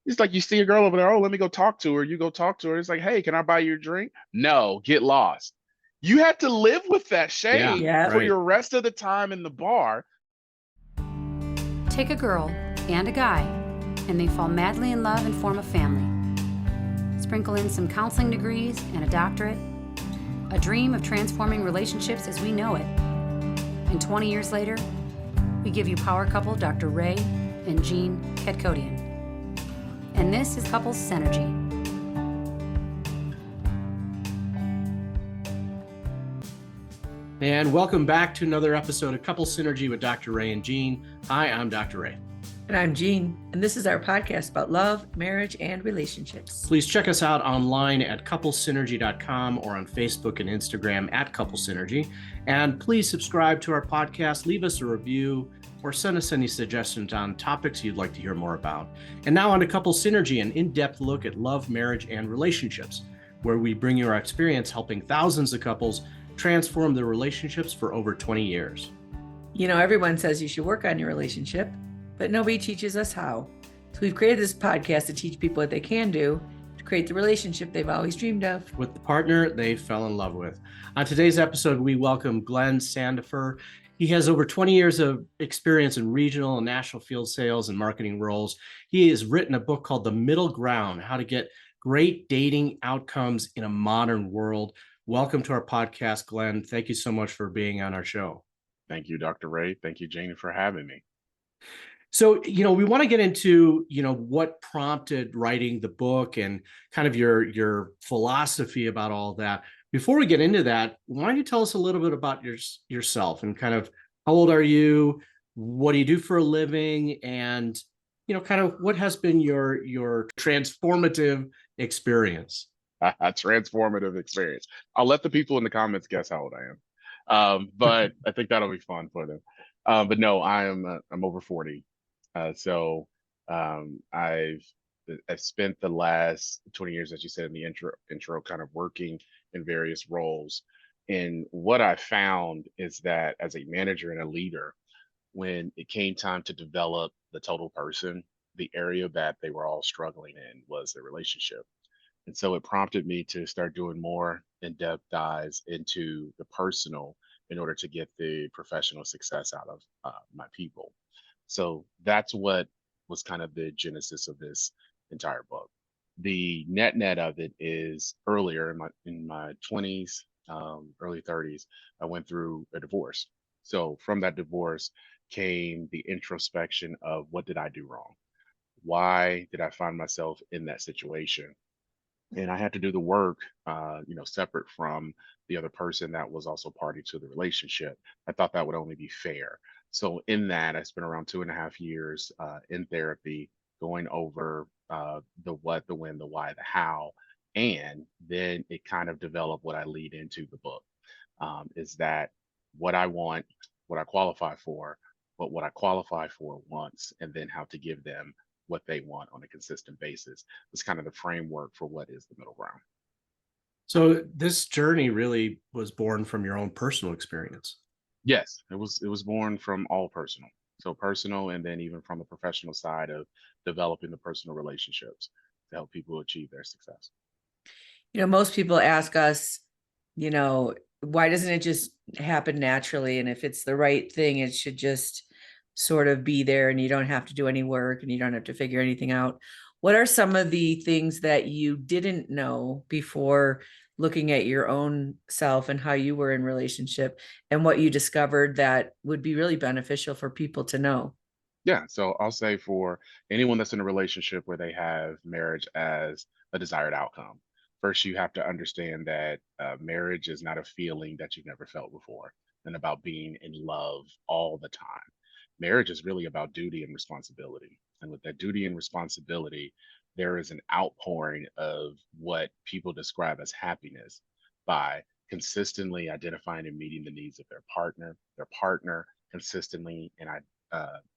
It's like you see a girl over there, oh, let me go talk to her. You go talk to her. It's like, hey, can I buy you a drink? No, get lost. You have to live with that Yeah, shame Yeah. for right. your rest of the time in the bar. Take a girl and a guy, and they fall madly in love and form a family. Sprinkle in some counseling degrees and a doctorate, a dream of transforming relationships as we know it. And 20 years later, we give you power couple Dr. Ray and Jean Ketkodian. And this is Couples Synergy. And welcome back to another episode of Couple Synergy with Dr. Ray and Jean. Hi, I'm Dr. Ray. And I'm Jean, and this is our podcast about love, marriage, and relationships. Please check us out online at couplesynergy.com or on Facebook and Instagram at Couple Synergy. And please subscribe to our podcast, leave us a review, or send us any suggestions on topics you'd like to hear more about. And now on to Couple Synergy, an in-depth look at love, marriage, and relationships, where we bring you our experience helping thousands of couples transform their relationships for over 20 years. You know, everyone says you should work on your relationship, but nobody teaches us how. So we've created this podcast to teach people what they can do to create the relationship they've always dreamed of with the partner they fell in love with. On today's episode, we welcome Glen Sandifer. He has over 20 years of experience in regional and national field sales and marketing roles. He has written a book called The Middle Ground: How to Get Great Dating Outcomes in a Modern World. Welcome to our podcast, Glen. Thank you so much for being on our show. Thank you, Dr. Ray. Thank you, Janie, for having me. So, we want to get into, what prompted writing the book and kind of your philosophy about all that. Before we get into that, why don't you tell us a little bit about yourself and kind of how old are you? What do you do for a living? And, kind of what has been your transformative experience? A transformative experience. I'll let the people in the comments guess how old I am. But I think that'll be fun for them. But no, I'm over 40. So I've spent the last 20 years, as you said in the intro, kind of working in various roles. And what I found is that as a manager and a leader, when it came time to develop the total person, the area that they were all struggling in was the relationship. And so it prompted me to start doing more in-depth dives into the personal in order to get the professional success out of my people. So that's what was kind of the genesis of this entire book. The net of it is earlier in my 20s, early 30s, I went through a divorce. So from that divorce came the introspection of what did I do wrong? Why did I find myself in that situation? And I had to do the work, separate from the other person that was also party to the relationship. I thought that would only be fair. So in that, I spent around 2.5 years in therapy, going over the what, the when, the why, the how, and then it kind of developed what I lead into the book. Is that what I want, what I qualify for, but what I qualify for once, and then how to give them what they want on a consistent basis. It's kind of the framework for what is the middle ground. So this journey really was born from your own personal experience. Yes, it was born from all personal. So personal, and then even from the professional side of developing the personal relationships to help people achieve their success. You know, most people ask us, why doesn't it just happen naturally? And if it's the right thing, it should just sort of be there and you don't have to do any work and you don't have to figure anything out. What are some of the things that you didn't know before looking at your own self and how you were in relationship, and what you discovered that would be really beneficial for people to know? Yeah, so I'll say for anyone that's in a relationship where they have marriage as a desired outcome, first you have to understand that marriage is not a feeling that you've never felt before and about being in love all the time. Marriage is really about duty and responsibility. And with that duty and responsibility, there is an outpouring of what people describe as happiness by consistently identifying and meeting the needs of their partner consistently and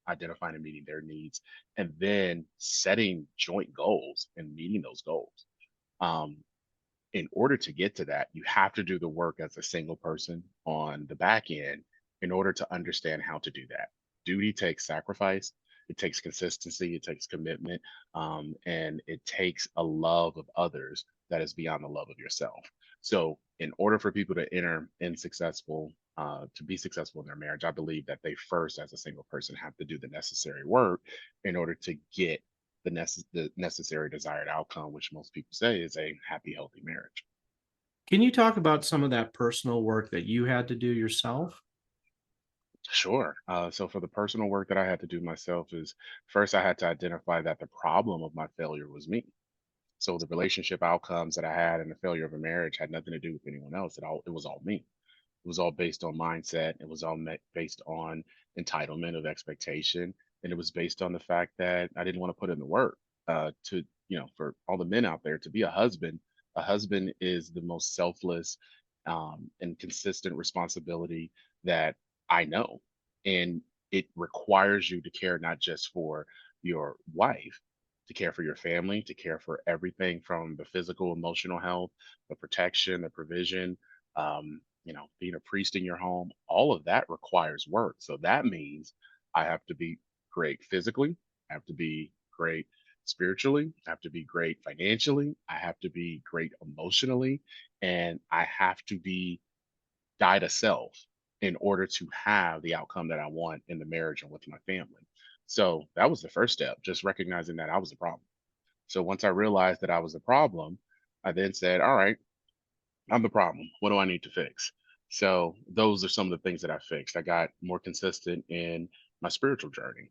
identifying and meeting their needs, and then setting joint goals and meeting those goals. Um, in order to get to that, you have to do the work as a single person on the back end in order to understand how to do that. Duty takes sacrifice, It takes consistency, it takes commitment, and it takes a love of others that is beyond the love of yourself. So, in order for people to enter in successful, to be successful in their marriage, I believe that they first, as a single person, have to do the necessary work in order to get the necessary desired outcome, which most people say is a happy, healthy marriage. Can you talk about some of that personal work that you had to do yourself? Sure. So for the personal work that I had to do myself is first I had to identify that the problem of my failure was me. So the relationship outcomes that I had and the failure of a marriage had nothing to do with anyone else. It was all me. It was all based on mindset. It was all based on entitlement of expectation, and it was based on the fact that I didn't want to put in the work. To for all the men out there, to be a husband is the most selfless and consistent responsibility that I know, and it requires you to care not just for your wife, to care for your family, to care for everything from the physical, emotional health, the protection, the provision, being a priest in your home, all of that requires work. So that means I have to be great physically, I have to be great spiritually, I have to be great financially, I have to be great emotionally, and I have to be die to self in order to have the outcome that I want in the marriage and with my family. So that was the first step, just recognizing that I was the problem. So once I realized that I was the problem, I then said, all right, I'm the problem. What do I need to fix? So those are some of the things that I fixed. I got more consistent in my spiritual journey,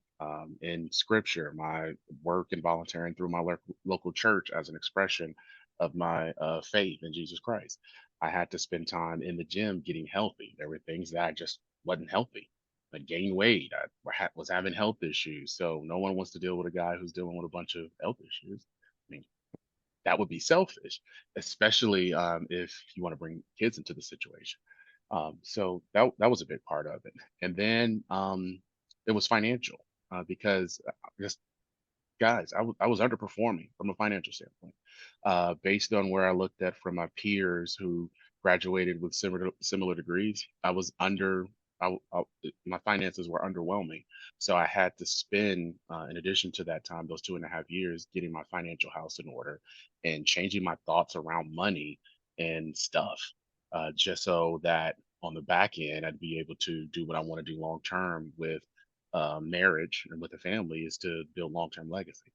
in scripture, my work and volunteering through my local church as an expression of my faith in Jesus Christ. I had to spend time in the gym getting healthy. There were things that I just wasn't healthy. I gained weight. Was having health issues. So no one wants to deal with a guy who's dealing with a bunch of health issues. I mean, that would be selfish, especially if you want to bring kids into the situation. So that was a big part of it. And then it was financial because just guys, I was underperforming from a financial standpoint, based on where I looked at from my peers who graduated with similar degrees. I was under. My finances were underwhelming, so I had to spend, in addition to that time, those 2.5 years, getting my financial house in order and changing my thoughts around money and stuff, just so that on the back end I'd be able to do what I want to do long term with marriage and with a family is to build long term legacy.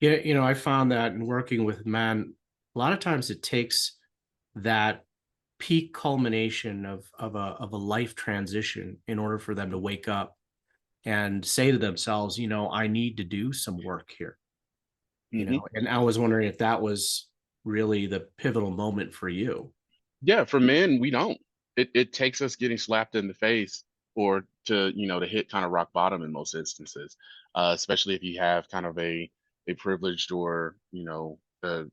Yeah, I found that in working with men, a lot of times it takes that peak culmination of a life transition in order for them to wake up and say to themselves, I need to do some work here. Hmm. And I was wondering if that was really the pivotal moment for you. Yeah, for men, we don't. It takes us getting slapped in the face or to hit kind of rock bottom in most instances, especially if you have kind of a privileged or a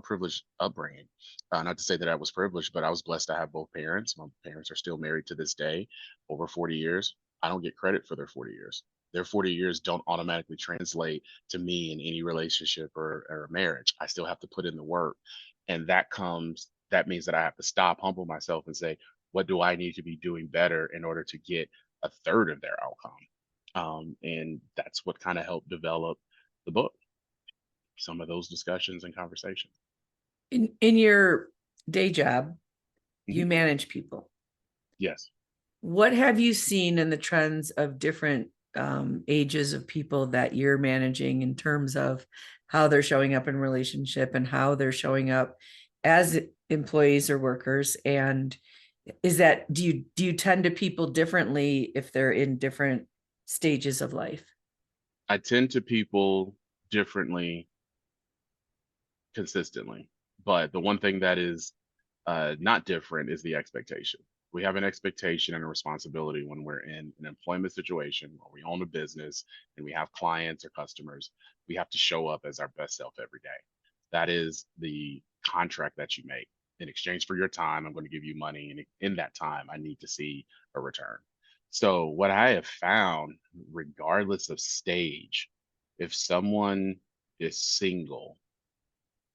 privileged upbringing. Not to say that I was privileged, but I was blessed to have both parents. My parents are still married to this day, over 40 years. I don't get credit for their 40 years. Their 40 years don't automatically translate to me in any relationship or a marriage. I still have to put in the work. And that means that I have to stop, humble myself, and say, what do I need to be doing better in order to get a third of their outcome? And that's what kind of helped develop the book, some of those discussions and conversations. In your day job, you Mhm. manage people. Yes. What have you seen in the trends of different ages of people that you're managing in terms of how they're showing up in relationship and how they're showing up as employees or workers? And is that, do you tend to people differently if they're in different stages of life? I tend to people differently consistently, but the one thing that is not different is the expectation. We have an expectation and a responsibility when we're in an employment situation or we own a business and we have clients or customers. We have to show up as our best self every day. That is the contract that you make. In exchange for your time, I'm going to give you money. And in that time, I need to see a return. So, what I have found, regardless of stage, if someone is single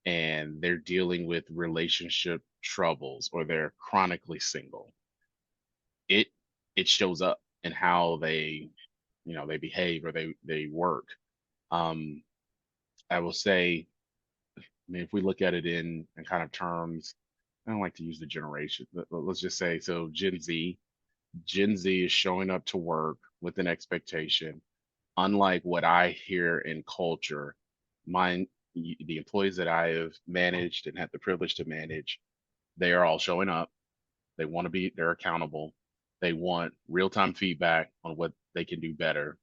and they're dealing with relationship troubles or they're chronically single, it it shows up in how they they behave or they work. Um, I will say, I mean, if we look at it in kind of terms, I don't like to use the generation. Let's just say, so Gen Z is showing up to work with an expectation, unlike what I hear in culture. Mine, the employees that I have managed and had the privilege to manage, they are all showing up. They want to be, they're accountable. They want real time feedback on what they can do better.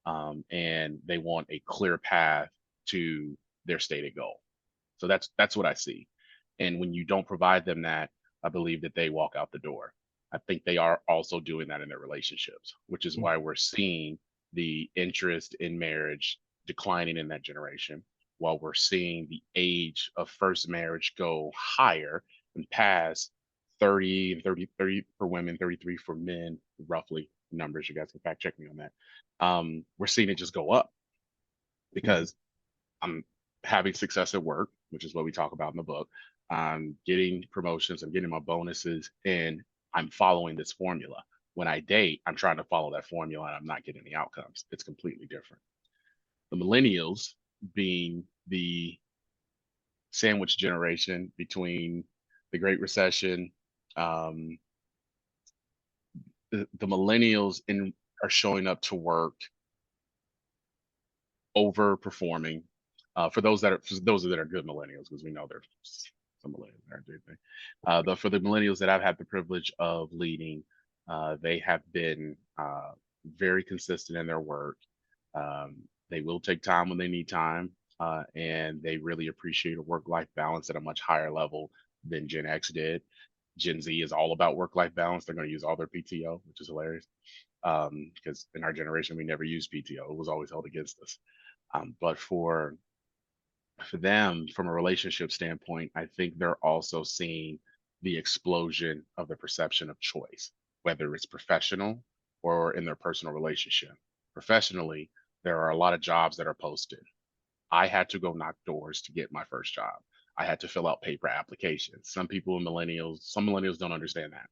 And they want a clear path to their stated goal. So that's what I see. And when you don't provide them that, I believe that they walk out the door. I think they are also doing that in their relationships, which is why we're seeing the interest in marriage declining in that generation, while we're seeing the age of first marriage go higher and past 30 and 30 for women, 33 for men, roughly numbers. You guys can fact check me on that. We're seeing it just go up because I'm having success at work, which is what we talk about in the book. I'm getting promotions, I'm getting my bonuses, and I'm following this formula. When I date, I'm trying to follow that formula and I'm not getting the outcomes. It's completely different. The millennials being the sandwich generation between the Great Recession, um, the millennials are showing up to work overperforming. For those that are good millennials, because we know there's some millennials that aren't doing anything. For the millennials that I've had the privilege of leading, they have been very consistent in their work. They will take time when they need time, and they really appreciate a work-life balance at a much higher level than Gen X did. Gen Z is all about work-life balance. They're going to use all their PTO, which is hilarious, because in our generation we never used PTO. It was always held against us. But for them, from a relationship standpoint, I think they're also seeing the explosion of the perception of choice, whether it's professional or in their personal relationship. Professionally, there are a lot of jobs that are posted. I had to go knock doors to get my first job. I had to fill out paper applications. Some millennials don't understand that.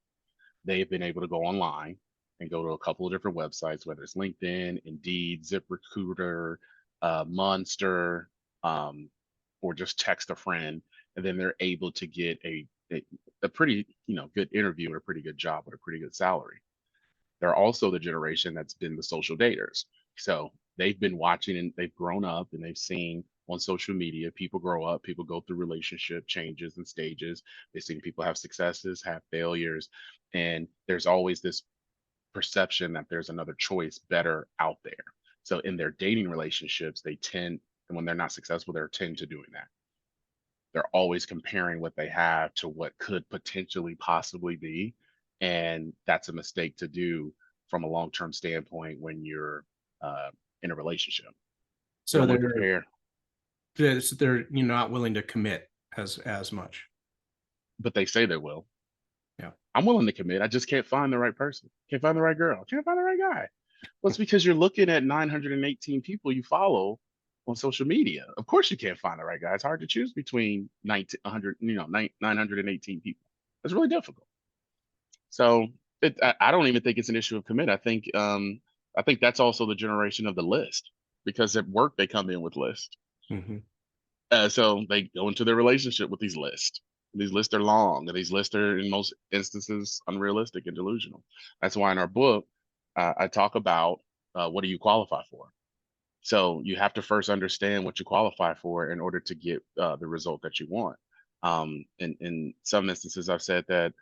They've been able to go online and go to a couple of different websites, whether it's LinkedIn, Indeed, ZipRecruiter, Monster, or just text a friend, and then they're able to get a pretty good interview or a pretty good job with a pretty good salary. They're also the generation that's been the social daters. So they've been watching and they've grown up and they've seen on social media people grow up, people go through relationship changes and stages. They've seen people have successes, have failures, and there's always this perception that there's another choice better out there. So in their dating relationships, they tend, and when they're not successful, they tend to doing that. They're always comparing what they have to what could potentially possibly be. And that's a mistake to do from a long-term standpoint when you're in a relationship. You So don't want to they're compare, they're not willing to commit as much. but they say they will. Yeah. I'm willing to commit. I just can't find the right person. Can't find the right girl. Can't find the right guy. Well, it's because you're looking at 918 people you follow on social media. Of course, you can't find the right guy. It's hard to choose between 918 people. It's really difficult. So I don't even think it's an issue of commit. I think that's also the generation of the list, because at work they come in with lists. Mm-hmm. So they go into their relationship with these lists. These lists are long, and these lists are in most instances unrealistic and delusional. That's why in our book, I talk about what do you qualify for. So you have to first understand what you qualify for in order to get the result that you want. In some instances, I've said that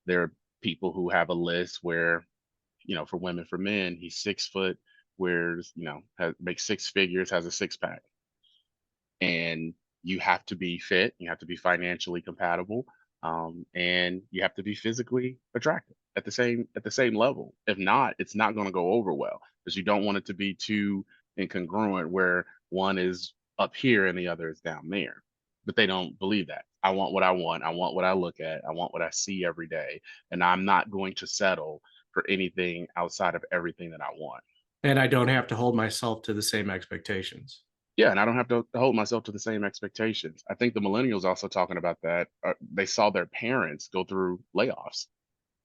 there are people who have a list where, for women, for men, he's 6 foot, wears, makes six figures, has a six pack, and you have to be fit, you have to be financially compatible, and you have to be physically attractive at the same level. If not, it's not going to go over well, because you don't want it to be too incongruent where one is up here and the other is down there. But they don't believe that. I want what I want. I want what I look at. I want what I see every day, and I'm not going to settle for anything outside of everything that I want. And I don't have to hold myself to the same expectations. Yeah, and I don't have to hold myself to the same expectations. I think the millennials also talking about that. They saw their parents go through layoffs.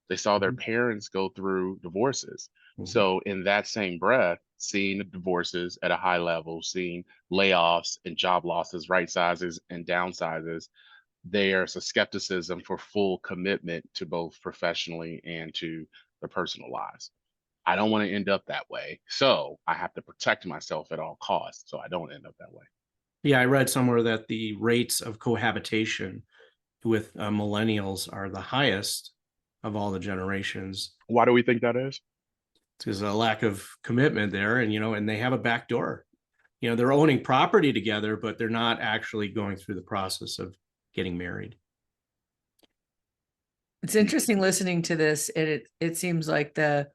They saw their parents go through divorces. So in that same breath, seeing the divorces at a high level, seeing layoffs and job losses, right sizes and downsizes, there's a skepticism for full commitment to both professionally and to their personal lives. I don't want to end up that way. So I have to protect myself at all costs so I don't end up that way. Yeah, I read somewhere that the rates of cohabitation with millennials are the highest of all the generations. Why do we think that is? There's a lack of commitment there, and and they have a back door. They're owning property together, but they're not actually going through the process of getting married. It's interesting listening to this, and it seems like the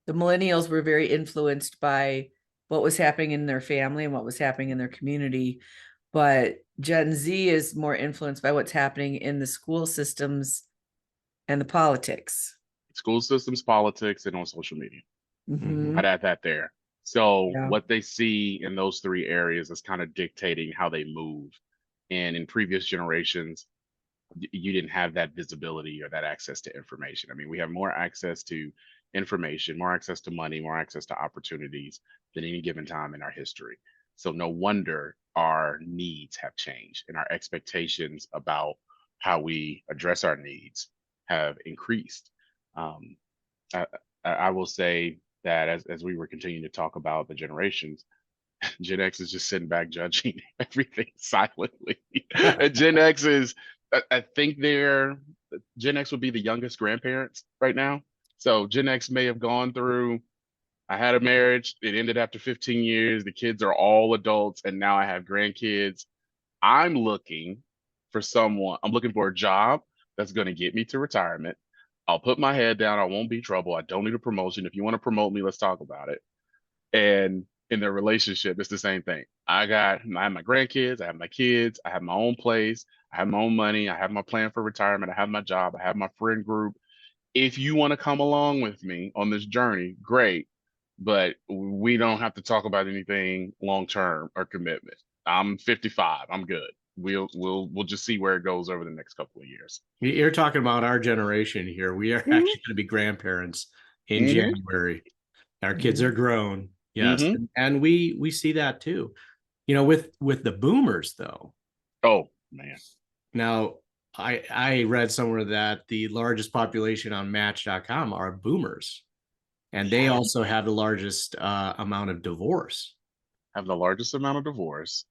millennials were very influenced by what was happening in their family and what was happening in their community, but Gen Z is more influenced by what's happening in the school systems and the politics. School systems, politics, and on social media. Mhm. I'd add that there. So Yeah. what they see in those three areas is kind of dictating how they move. And in previous generations, you didn't have that visibility or that access to information. I mean, we have more access to information, more access to money, more access to opportunities than any given time in our history. So no wonder our needs have changed and our expectations about how we address our needs have increased. Um, I, I will say that as we were continuing to talk about the generations, Gen X is just sitting back judging everything silently. And Gen X is, I think Gen X would be the youngest grandparents right now. So Gen X may have gone through, I had a marriage, it ended after 15 years, the kids are all adults, and now I have grandkids. I'm looking for a job that's going to get me to retirement. I'll put my head down. I won't be trouble. I don't need a promotion. If you want to promote me, let's talk about it. And in their relationship, it's the same thing. I have my grandkids, I have my kids, I have my own place, I have my own money, I have my plan for retirement, I have my job, I have my friend group. If you want to come along with me on this journey, great. But we don't have to talk about anything long term or commitment. I'm 55. I'm good. We'll just see where it goes over the next couple of years. You're talking about our generation here. We are actually going to be grandparents in January. Our kids are grown. Yes. And we see that too. With the boomers though. Oh man. Now I read somewhere that the largest population on match.com are boomers. And they also have the largest amount of divorce. Have the largest amount of divorce.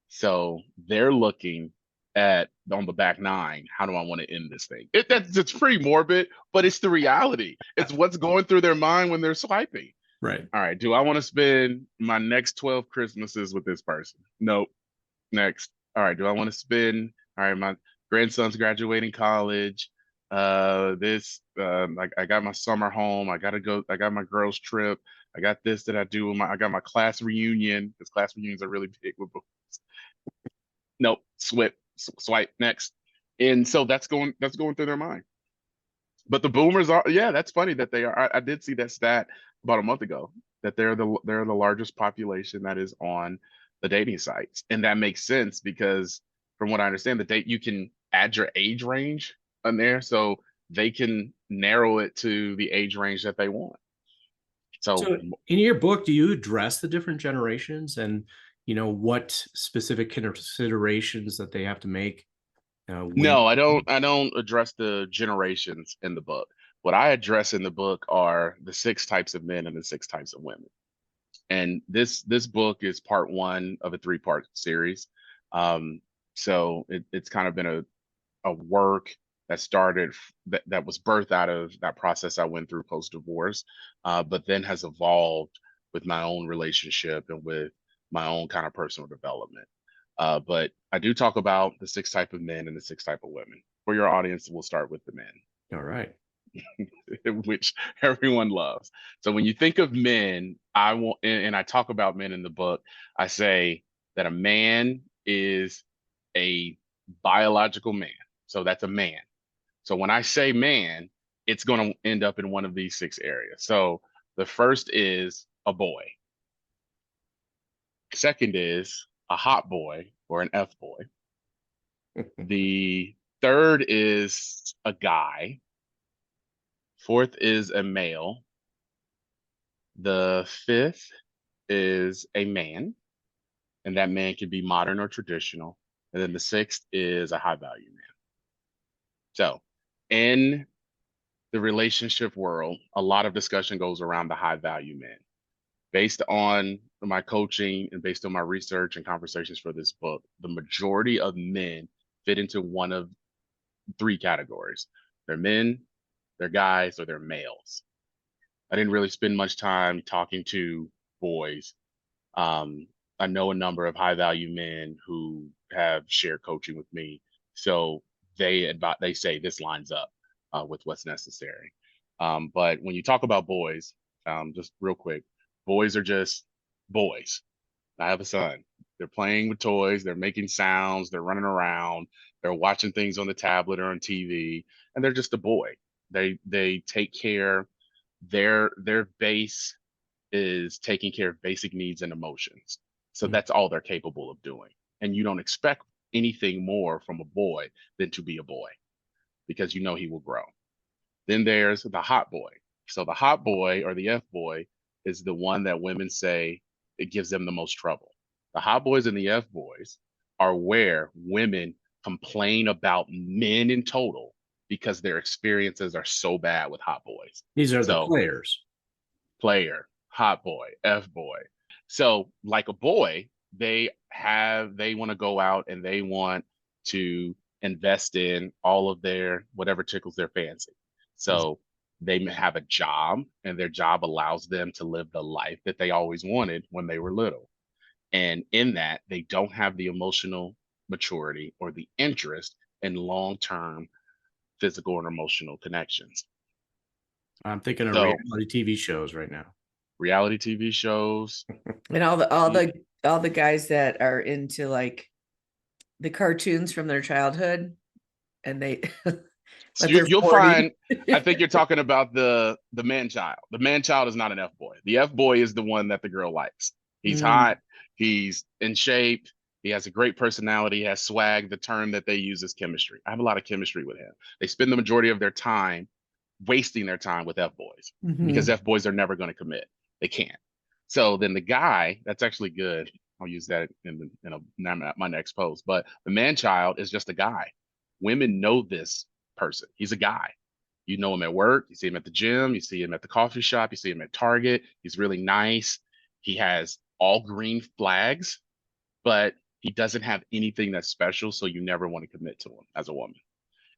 So they're looking at on the back nine, how do I want to end this thing? It's pretty morbid, but it's the reality. It's what's going through their mind when they're swiping. Right. All right. Do I want to spend my next 12 Christmases with this person? Nope. Next. All right. Do I want to spend, all right, my grandson's graduating college. Like I got my summer home. I got my girls' trip. I got this that I do. I got my class reunion, because class reunions are really big with boys. Nope. Swipe next. And so that's going through their mind. But the boomers are, yeah, that's funny that they are. I did see that stat about a month ago that they're the largest population that is on the dating sites. And that makes sense because from what I understand, you can add your age range on there, so they can narrow it to the age range that they want. So in your book, do you address the different generations and what specific considerations that they have to make? No, I don't address the generations in the book. What I address in the book are the 6 types of men and the 6 types of women. And this book is part 1 of a 3-part series. So it's kind of been a work that started that was birthed out of that process I went through post divorce, but then has evolved with my own relationship and with my own kind of personal development. But I do talk about the 6 type of men and the 6 type of women. For your audience, we'll start with the men. All right. Which everyone loves. So when you think of men, and I talk about men in the book, I say that a man is a biological man. So that's a man. So when I say man, it's going to end up in one of these 6 areas. So the first is a boy. Second is a hot boy or an F boy. The third is a guy. Fourth is a male. The fifth is a man, and that man can be modern or traditional. And then the sixth is a high value man. So in the relationship world, a lot of discussion goes around the high value man. Based on my coaching and based on my research and conversations for this book, the majority of men fit into one of three categories. They're men, they're guys, or they're males. I didn't really spend much time talking to boys. Um, I know a number of high value men who have shared coaching with me. So they say this lines up with what's necessary. But when you talk about boys, just real quick, boys are just boys. I have a son. They're playing with toys. They're making sounds. They're running around. They're watching things on the tablet or on TV, and they're just a boy. They take care. Their base is taking care of basic needs and emotions. So Mm. that's all they're capable of doing. And you don't expect anything more from a boy than to be a boy because you know he will grow. Then there's the hot boy. So the hot boy or the F boy is the one that women say it gives them the most trouble. The hot boys and the F boys are where women complain about men in total because their experiences are so bad with hot boys. These are the So players. player, hot boy, F boy. So like a boy, they want to go out and they want to invest in all of their whatever tickles their fancy. So they may have a job and their job allows them to live the life that they always wanted when they were little. And in that, they don't have the emotional maturity or the interest in long-term physical and emotional connections. I'm thinking of So reality TV shows right now. reality TV shows, And all the guys that are into like the cartoons from their childhood, and they so but they're you'll 40. find, I think you're talking about the man child. The man child is not an F boy. The F boy is the one that the girl likes. He's Mm, hot, he's in shape, he has a great personality, he has swag. The term that they use is chemistry. I have a lot of chemistry with him. They spend the majority of their time wasting their time with F boys because mhm. F boys are never going to commit. They can't. So then the guy, that's actually good. I'll use that my next post. But the man child is just a guy. Women know this person. He's a guy. You know him at work. You see him at the gym. You see him at the coffee shop. You see him at Target. He's really nice. He has all green flags, but he doesn't have anything that's special. So you never want to commit to him as a woman.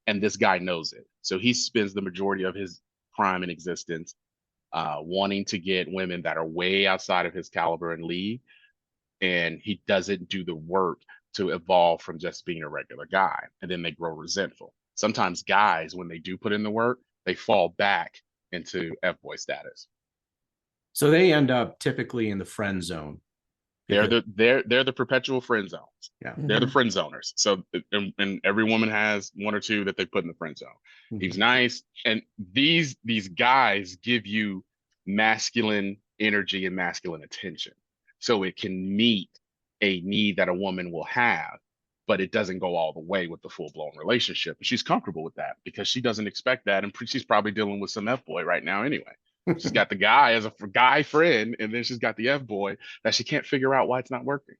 And this guy knows it. So he spends the majority of his prime in existence wanting to get women that are way outside of his caliber and league. And he doesn't do the work to evolve from just being a regular guy. And then they grow resentful. Sometimes guys, when they do put in the work, they fall back into F-boy status. So they end up typically in the friend zone. They're because- they're the perpetual friend zones. Yeah. They're the Mhm. friend zoners. So and every woman has one or two that they put in the friend zone. He's Mhm. nice, and these guys give you masculine energy and masculine attention, so it can meet a need that a woman will have, but it doesn't go all the way with the full blown relationship. And she's comfortable with that because she doesn't expect that, and she's probably dealing with some F boy right now anyway. She's got the guy as a guy friend, and then she's got the F boy that she can't figure out why it's not working.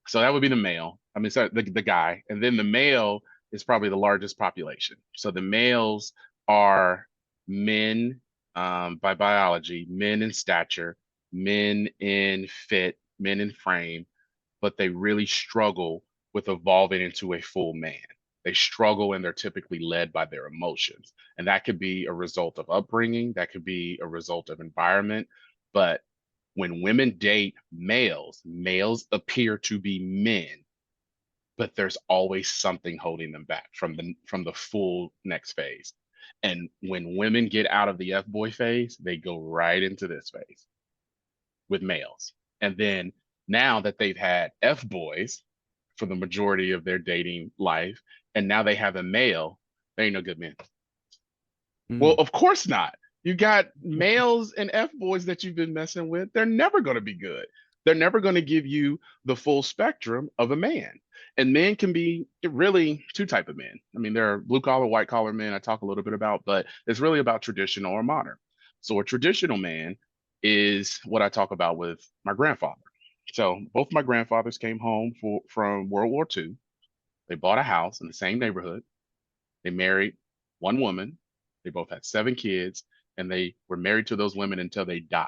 So that would be the male. I mean, sorry, the guy. And then the male is probably the largest population. So the males are men by biology, men in stature, men in fit, men in frame, but they really struggle with evolving into a full man. They struggle and they're typically led by their emotions. And that could be a result of upbringing, that could be a result of environment. But when women date males, males appear to be men, but there's always something holding them back from the full next phase. And when women get out of the F boy phase, they go right into this phase with males. And then now that they've had F boys for the majority of their dating life, and now they have a male, they ain't no good men. Well, Mm. of course not. You got males and F boys that you've been messing with. They're never going to be good. They're never going to give you the full spectrum of a man. And men can be really two type of men. I mean, there are blue collar, white collar men I talk a little bit about, but it's really about traditional or modern. So a traditional man is what I talk about with my grandfather. So both my grandfathers came home from World War II. They bought a house in the same neighborhood. They married one woman. They both had 7 kids, and they were married to those women until they died.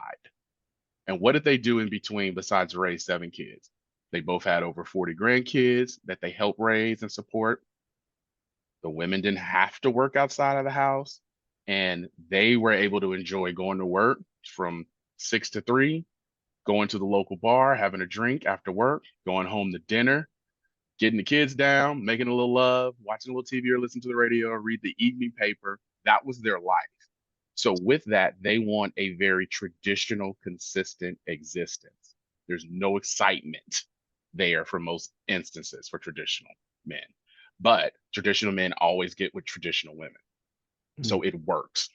And what did they do in between besides raise 7 kids? They both had over 40 grandkids that they helped raise and support. The women didn't have to work outside of the house, and they were able to enjoy going to work from 6 to 3, going to the local bar, having a drink after work, going home to dinner, getting the kids down, making a little love, watching a little TV or listen to the radio or read the evening paper. That was their life. So with that, they want a very traditional, consistent existence. There's no excitement there for most instances for traditional men, but traditional men always get with traditional women. So it works.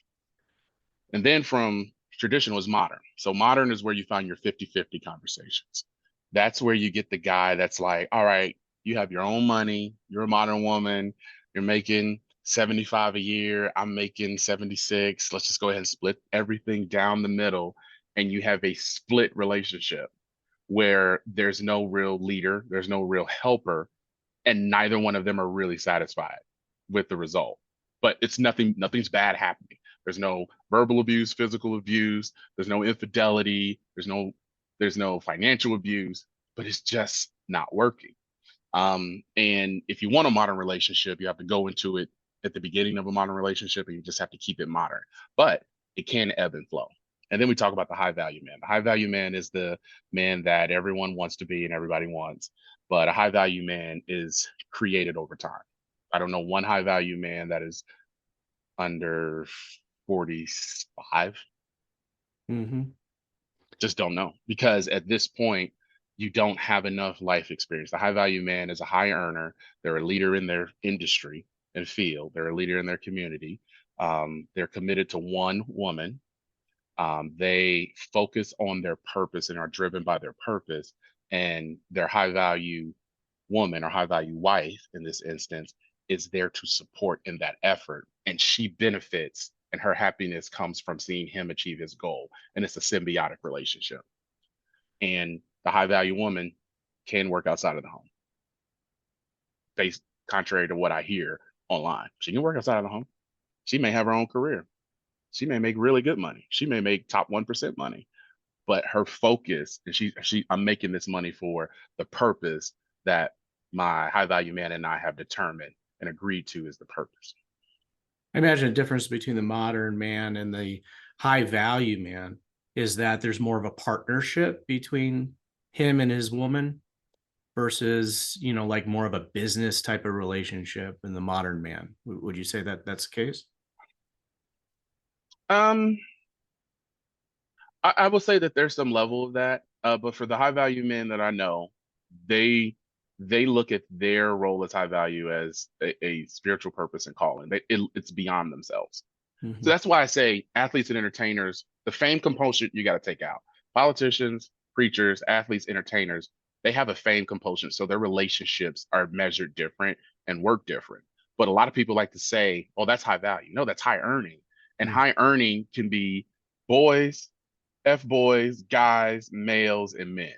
And then from traditional is modern. So modern is where you find your 50-50 conversations. That's where you get the guy that's like, all right, you have your own money, you're a modern woman, you're making 75 a year, I'm making 76. Let's just go ahead and split everything down the middle. And you have a split relationship where there's no real leader, there's no real helper, and neither one of them are really satisfied with the result. But it's nothing's bad happening. There's no verbal abuse, physical abuse, there's no infidelity, there's no financial abuse, but it's just not working. And if you want a modern relationship, you have to go into it at the beginning of a modern relationship, and you just have to keep it modern. But it can ebb and flow. And then we talk about the high value man. The high value man is the man that everyone wants to be and everybody wants. But a high value man is created over time. I don't know one high value man that is under 45. Mm-hmm. Just don't know, because at this point, you don't have enough life experience. The high value man is a high earner. They're a leader in their industry and field. They're a leader in their community. They're committed to one woman. They focus on their purpose and are driven by their purpose. And their high value woman or high value wife in this instance is there to support in that effort. And she benefits, and her happiness comes from seeing him achieve his goal. And it's a symbiotic relationship. And the high value woman can work outside of the home. Based contrary to what I hear online, she can work outside of the home. She may have her own career. She may make really good money. She may make top 1% money, but her focus, and I'm making this money for the purpose that my high value man and I have determined and agreed to is the purpose. I imagine a difference between the modern man and the high value man is that there's more of a partnership between him and his woman versus, like more of a business type of relationship in the modern man. Would you say that that's the case? I will say that there's some level of that, but for the high value men that I know, they look at their role as high value as a spiritual purpose and calling. It's beyond themselves. Mm-hmm. So that's why I say athletes and entertainers, the fame compulsion you got to take out. Politicians, preachers, athletes, entertainers, they have a fame compulsion, so their relationships are measured different and work different. But a lot of people like to say, "Oh, that's high value." No, that's high earning, and high earning can be boys, F boys, guys, males, and men.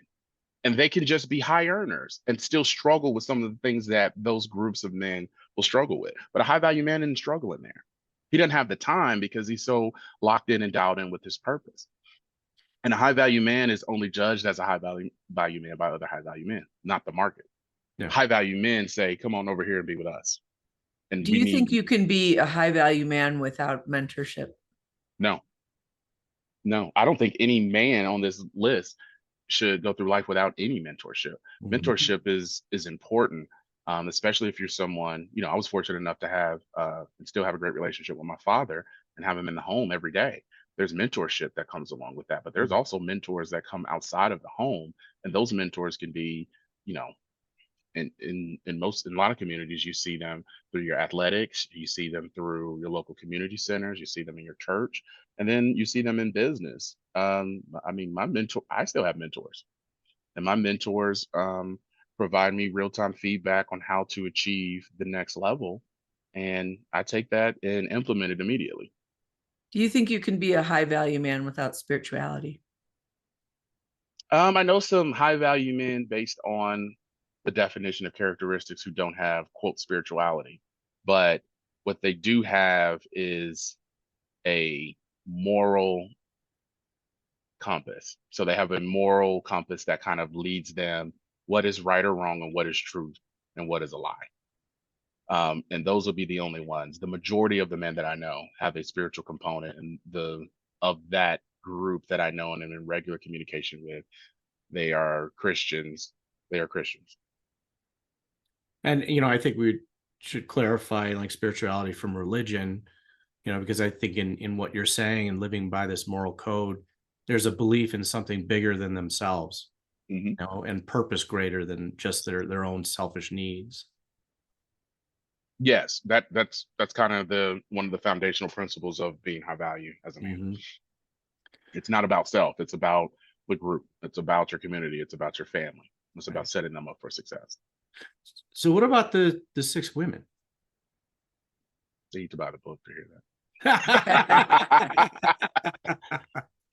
And they can just be high earners and still struggle with some of the things that those groups of men will struggle with. But a high value man isn't struggling there. He doesn't have the time because he's so locked in and dialed in with his purpose. And a high value man is only judged as a high value man by other high value men, not the market. Yeah. High value men say, "Come on over here and be with us." And do you think you can be a high value man without mentorship? No, I don't think any man on this list should go through life without any mentorship. Mm-hmm. Mentorship is important, especially if you're someone. I was fortunate enough to have and still have a great relationship with my father and have him in the home every day. There's mentorship that comes along with that, but there's also mentors that come outside of the home, and those mentors can be, in a lot of communities, you see them through your athletics, you see them through your local community centers, you see them in your church, and then you see them in business. I still have mentors, and my mentors provide me real-time feedback on how to achieve the next level, and I take that and implement it immediately. Do you think you can be a high value man without spirituality? I know some high value men based on the definition of characteristics who don't have quote spirituality, but what they do have is a moral compass. So they have a moral compass that kind of leads them what is right or wrong and what is truth and what is a lie. And those will be the only ones. The majority of the men that I know have a spiritual component, and the of that group that I know and am in regular communication with, they are Christians. They are Christians. And I think we should clarify like spirituality from religion, because I think in what you're saying and living by this moral code, there's a belief in something bigger than themselves, hmm and purpose greater than just their own selfish needs. Yes, that's kind of the one of the foundational principles of being high value as a man. Mm-hmm. It's not about self. It's about the group. It's about your community. It's about your family. It's Right. about setting them up for success. So what about the 6 women? They need to buy the book to hear that. Right.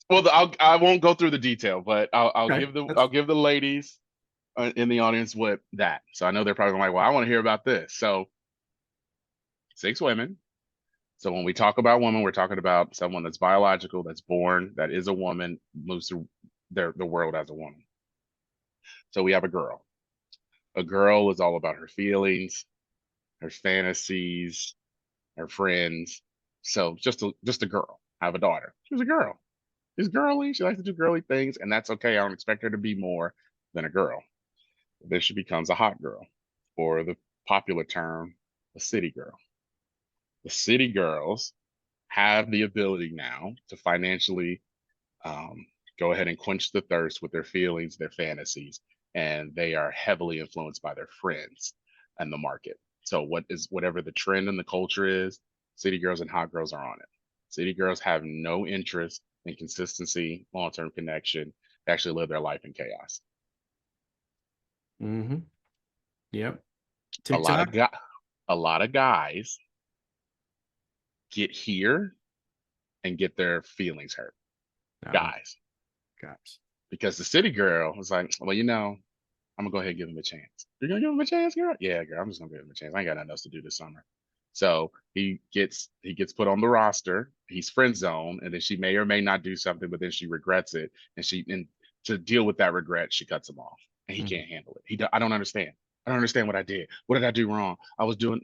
Well, I won't go through the detail, but I'll give the ladies in the audience what that. So I know they're probably like, well, I want to hear about this. So 6 women. So when we talk about women, we're talking about someone that's biological, that's born, that is a woman, moves through the world as a woman. So we have a girl. A girl is all about her feelings, her fantasies, her friends. So just a girl. I have a daughter. She's a girl. She's girly. She likes to do girly things, and that's okay. I don't expect her to be more than a girl. Then she becomes a hot girl, or the popular term, a city girl. The city girls have the ability now to financially um, go ahead and quench the thirst with their feelings, their fantasies, and they are heavily influenced by their friends and the market. So whatever the trend in the culture is, city girls and hot girls are on it. City girls have no interest in consistency, long-term connection. They actually live their life in chaos. Mm-hmm. Yep. A lot TikTok. of a lot of guys get here and get their feelings hurt. Guys, because the city girl was like, well, I'm gonna go ahead and give him a chance. You're gonna give him a chance, girl? Yeah, girl, I'm just gonna give him a chance. I ain't got nothing else to do this summer. So he gets put on the roster. He's friend zone, and then she may or may not do something, but then she regrets it, and to deal with that regret, she cuts him off, and he can't handle it. I don't understand. I don't understand what I did. What did I do wrong? I was doing.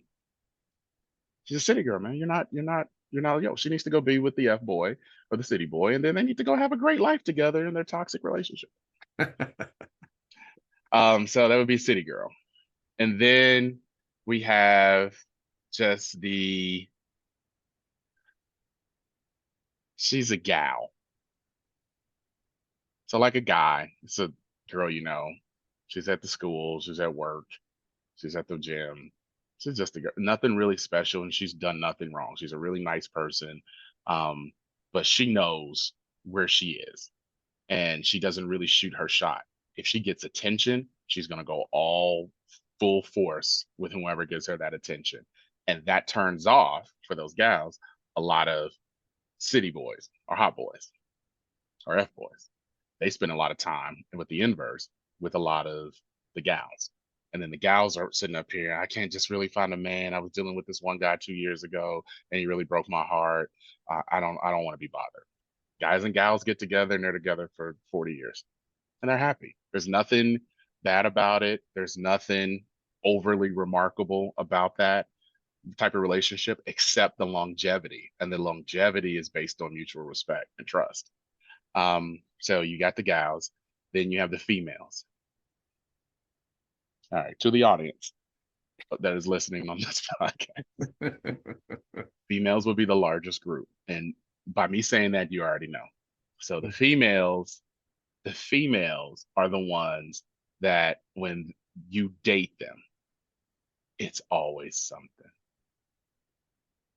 She's a city girl, man. Yo, she needs to go be with the F boy or the city boy, and then they need to go have a great life together in their toxic relationship. So that would be city girl. And then we have just she's a gal. So like a guy, it's a girl, she's at the school, she's at work, she's at the gym. She's just a girl, nothing really special, and she's done nothing wrong. She's a really nice person. But she knows where she is, and she doesn't really shoot her shot. If she gets attention, she's going to go all full force with whoever gives her that attention. And that turns off for those gals a lot of city boys or hot boys or F boys. They spend a lot of time with the inverse with a lot of the gals. And then the gals are sitting up here. I can't just really find a man. I was dealing with this one guy 2 years ago, and he really broke my heart. I don't want to be bothered. Guys and gals get together, and they're together for 40 years, and they're happy. There's nothing bad about it. There's nothing overly remarkable about that type of relationship, except the longevity. And the longevity is based on mutual respect and trust. So you got the gals, then you have the females. All right, to the audience that is listening on this podcast, females will be the largest group. And by me saying that, you already know. So the females are the ones that when you date them, it's always something.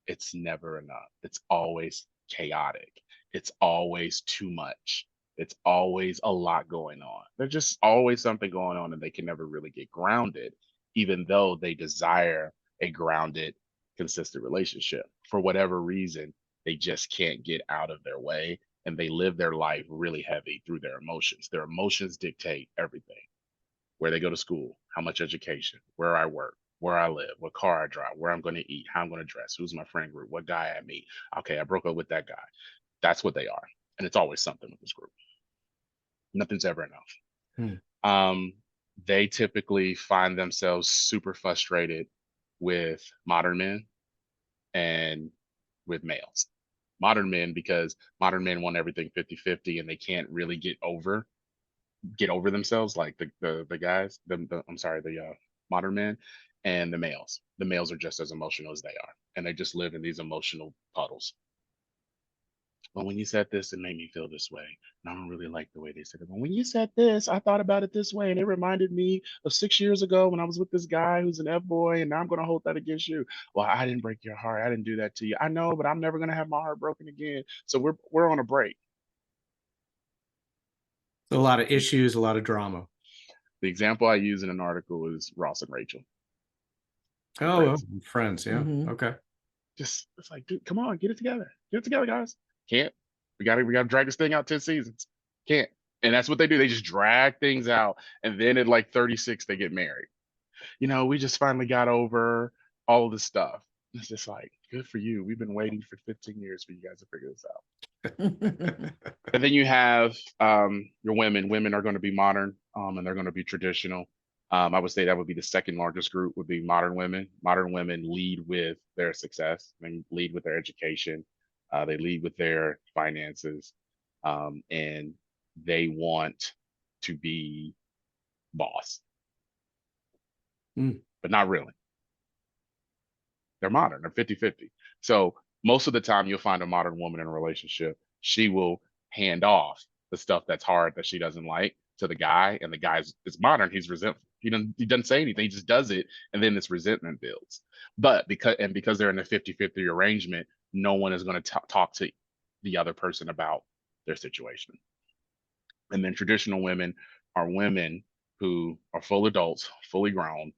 It's never enough. It's always chaotic. It's always too much. It's always a lot going on. There's just always something going on, and they can never really get grounded, even though they desire a grounded, consistent relationship. For whatever reason, They just can't get out of their way, and they live their life really heavy through their emotions. Their emotions dictate everything: where they go to school, how much education, where I work, where I live, what car I drive, where I'm going to eat, how I'm going to dress, who's my friend group, what guy I meet. Okay, I broke up with that guy. That's what they are. And it's always something with this group. Nothing's ever enough. Hmm. They typically find themselves super frustrated with modern men and with males. Modern men, because modern men want everything 50-50, and they can't really get over themselves, like the guys, I'm sorry, the modern men. And the males are just as emotional as they are, and they just live in these emotional puddles. Well, when you said this, it made me feel this way, and I don't really like the way they said it. But when you said this, I thought about it this way, and it reminded me of 6 years ago when I was with this guy who's an F-boy, and now I'm going to hold that against you. Well, I didn't break your heart. I didn't do that to you. I know, but I'm never going to have my heart broken again. So we're on a break. A lot of issues, a lot of drama. The example I use in an article is Ross and Rachel. Oh, friends. Yeah. Mhm. Okay. Just, it's like, dude, come on, get it together. Get it together, guys. Can't. We gotta drag this thing out 10 seasons. Can't. And that's what they do. They just drag things out. And then at like 36, they get married. We just finally got over all of this stuff. It's just like, good for you. We've been waiting for 15 years for you guys to figure this out. And then you have your women. Women are going to be modern, and they're going to be traditional. I would say that would be the second largest group, would be modern women. Modern women lead with their success and lead with their education. They lead with their finances, and they want to be boss, Mm. but not really. They're modern. They're 50-50. So most of the time you'll find a modern woman in a relationship, she will hand off the stuff that's hard that she doesn't like to the guy, and the guy's is modern. He's resentful. He doesn't say anything. He just does it, and then this resentment builds. But because they're in a 50-50 arrangement, no one is going to talk to the other person about their situation. And then traditional women are women who are full adults, fully grown,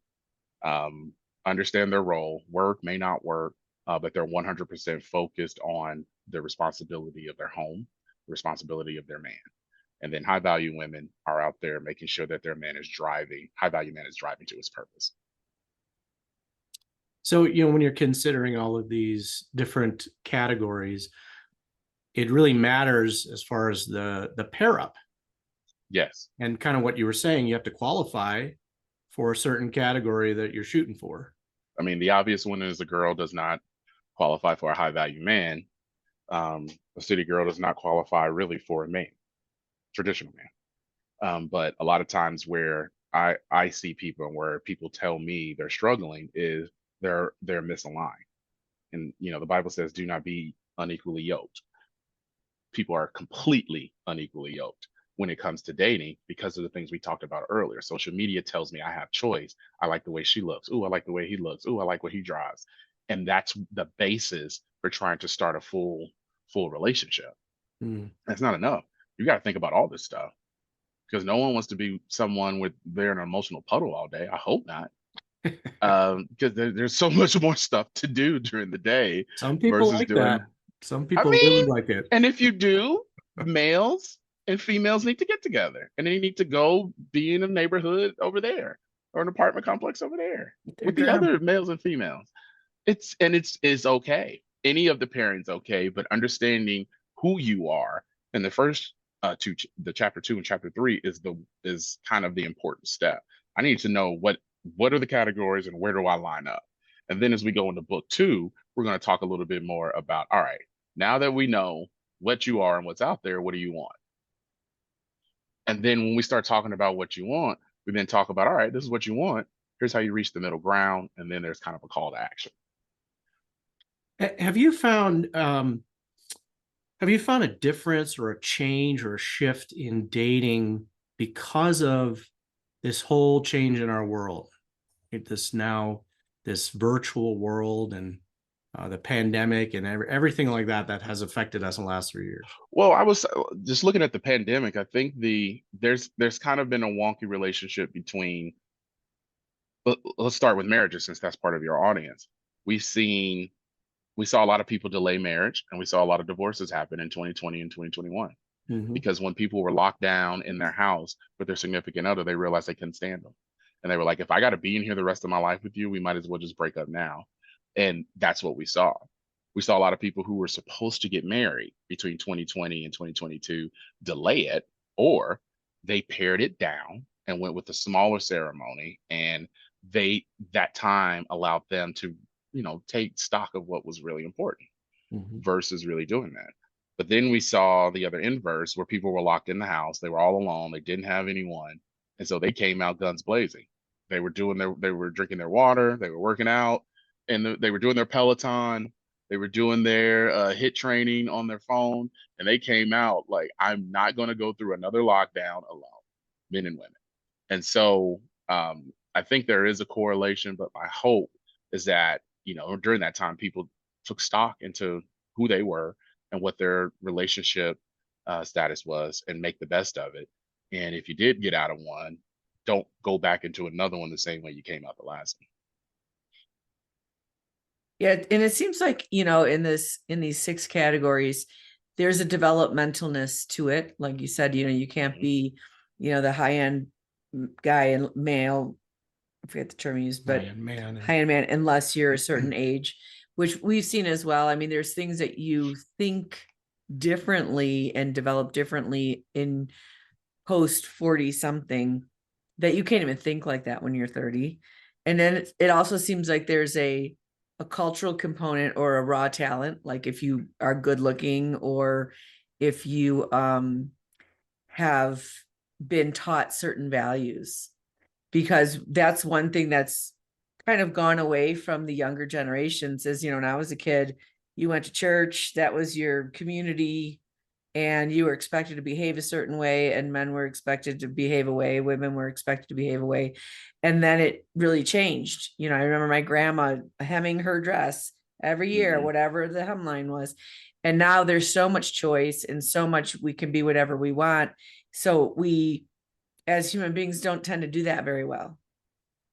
um, understand their role. Work may not work, but they're 100% focused on the responsibility of their home, the responsibility of their man. And then high value women are out there making sure that their man is driving, high value man is driving to his purpose. So, when you're considering all of these different categories, it really matters as far as the pair up. Yes. And kind of what you were saying, you have to qualify for a certain category that you're shooting for. I mean, the obvious one is a girl does not qualify for a high value man. A city girl does not qualify really for a man, traditional man. But a lot of times where I see people and where people tell me they're struggling is they're misaligned. And the Bible says, do not be unequally yoked. People are completely unequally yoked when it comes to dating because of the things we talked about earlier. Social media tells me I have choice. I like the way she looks. Ooh, I like the way he looks. Ooh, I like what he drives. And that's the basis for trying to start a full relationship. That's not enough. You got to think about all this stuff, because no one wants to be someone with they're in an emotional puddle all day. I hope not. Because there's so much more stuff to do during the day. Some people like that. Some people really like it. And if you do, males and females need to get together, and they need to go be in a neighborhood over there or an apartment complex over there with the other males and females. It's okay. Any of the pairings okay, but understanding who you are in the first the chapter 2 and chapter 3 is kind of the important step. I need to know what are the categories and where do I line up. And then as we go into book 2, we're going to talk a little bit more about, all right, now that we know what you are and what's out there, what do you want? And then when we start talking about what you want, we then talk about, all right, this is what you want. Here's how you reach the middle ground. And then there's kind of a call to action. Have you found a difference or a change or a shift in dating because of this whole change in our world? This virtual world and the pandemic and everything like that has affected us in the last 3 years. Well, I was just looking at the pandemic. I think there's kind of been a wonky relationship between. Let's start with marriages, since that's part of your audience. We've seen we saw a lot of people delay marriage, and we saw a lot of divorces happen in 2020 and 2021 Mhm. because when people were locked down in their house with their significant other, they realized they couldn't stand them. And they were like, if I got to be in here the rest of my life with you, we might as well just break up now. And that's what we saw. We saw a lot of people who were supposed to get married between 2020 and 2022 delay it, or they pared it down and went with a smaller ceremony. And that time allowed them to, take stock of what was really important Mhm. versus really doing that. But then we saw the other inverse where people were locked in the house. They were all alone. They didn't have anyone. And so they came out guns blazing. They were drinking their water. They were working out, and they were doing their Peloton. They were doing their hit training on their phone. And they came out like, I'm not going to go through another lockdown alone, men and women. And so I think there is a correlation, but my hope is that, during that time, people took stock into who they were and what their relationship status was and make the best of it. And if you did get out of one, don't go back into another one the same way you came out the last one. Yeah, and it seems like, in these 6 categories, there's a developmentalness to it. Like you said, you can't be, the high-end guy and male, I forget the term you used, but High-end man. high-end man, unless you're a certain age, which we've seen as well. I mean, there's things that you think differently and develop differently in post 40 something that you can't even think like that when you're 30. And then it also seems like there's a cultural component or a raw talent, like if you are good looking or if you have been taught certain values, because that's one thing that's kind of gone away from the younger generations is, when I was a kid, you went to church, that was your community, and you were expected to behave a certain way, and men were expected to behave a way, women were expected to behave a way. And then it really changed. I remember my grandma hemming her dress every year, Mhm. whatever the hemline was. And now there's so much choice and so much we can be whatever we want. So we, as human beings, don't tend to do that very well.